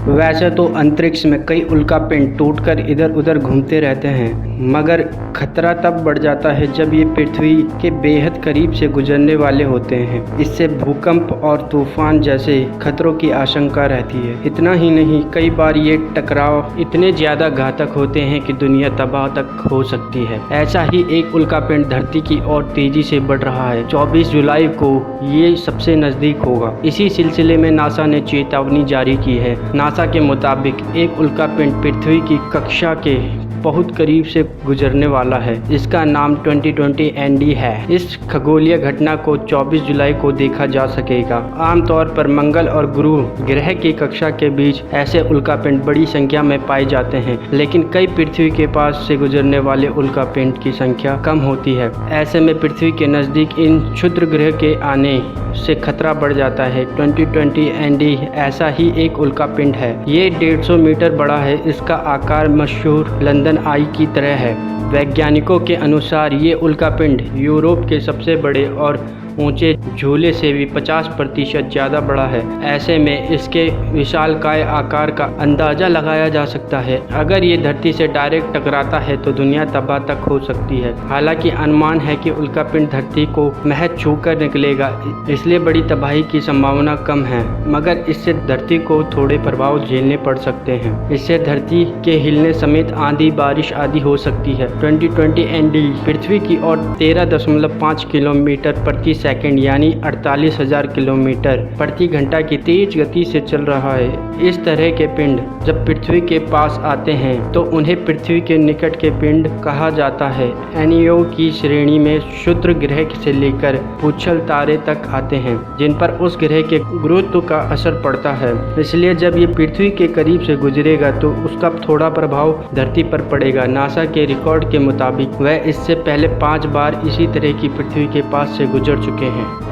वैसे तो अंतरिक्ष में कई उल्कापिंड टूटकर इधर उधर घूमते रहते हैं, मगर खतरा तब बढ़ जाता है जब ये पृथ्वी के बेहद करीब से गुजरने वाले होते हैं। इससे भूकंप और तूफान जैसे खतरों की आशंका रहती है। इतना ही नहीं, कई बार ये टकराव इतने ज़्यादा घातक होते हैं कि दुनिया तबाह तक हो सकती है। ऐसा ही एक उल्कापिंड धरती की ओर तेजी से बढ़ रहा है। 24 जुलाई को ये सबसे नज़दीक होगा। इसी सिलसिले में नासा ने चेतावनी जारी की है। नासा के मुताबिक एक उल्कापिंड पृथ्वी की कक्षा के बहुत करीब से गुजरने वाला है। इसका नाम 2020 ND है। इस खगोलीय घटना को 24 जुलाई को देखा जा सकेगा। आमतौर पर मंगल और गुरु ग्रह की कक्षा के बीच ऐसे उल्कापिंड बड़ी संख्या में पाए जाते हैं, लेकिन कई पृथ्वी के पास से गुजरने वाले उल्कापिंड की संख्या कम होती है। ऐसे में पृथ्वी के नज़दीक इन क्षुद्र ग्रह के आने से खतरा बढ़ जाता है। 2020 ND ऐसा ही एक उल्कापिंड है। ये 150 मीटर बड़ा है। इसका आकार मशहूर लंदन आई की तरह है। वैज्ञानिकों के अनुसार ये उल्कापिंड यूरोप के सबसे बड़े और ऊंचे झूले से भी 50% ज़्यादा बड़ा है। ऐसे में इसके विशालकाय आकार का अंदाज़ा लगाया जा सकता है। अगर ये धरती से डायरेक्ट टकराता है तो दुनिया तबाह तक हो सकती है। हालांकि अनुमान है कि उल्कापिंड धरती को महज छूकर निकलेगा, इसलिए बड़ी तबाही की संभावना कम है, मगर इससे धरती को थोड़े प्रभाव झेलने पड़ सकते हैं। इससे धरती के हिलने समेत आंधी, बारिश आदि हो सकती है। 2020 ND पृथ्वी की ओर 13.5 किलोमीटर प्रति सेकंड यानी 48,000 किलोमीटर प्रति घंटा की तेज गति से चल रहा है। इस तरह के पिंड जब पृथ्वी के पास आते हैं तो उन्हें पृथ्वी के निकट के पिंड कहा जाता है। NEO की श्रेणी में क्षुद्र ग्रह से लेकर पुच्छल तारे तक आते हैं, जिन पर उस ग्रह के गुरुत्व का असर पड़ता है। इसलिए जब ये पृथ्वी के करीब से गुजरेगा तो उसका थोड़ा प्रभाव धरती पर पड़ेगा। नासा के रिकॉर्ड के मुताबिक वह इससे पहले 5 बार इसी तरह की पृथ्वी के पास से गुजर चुके हैं।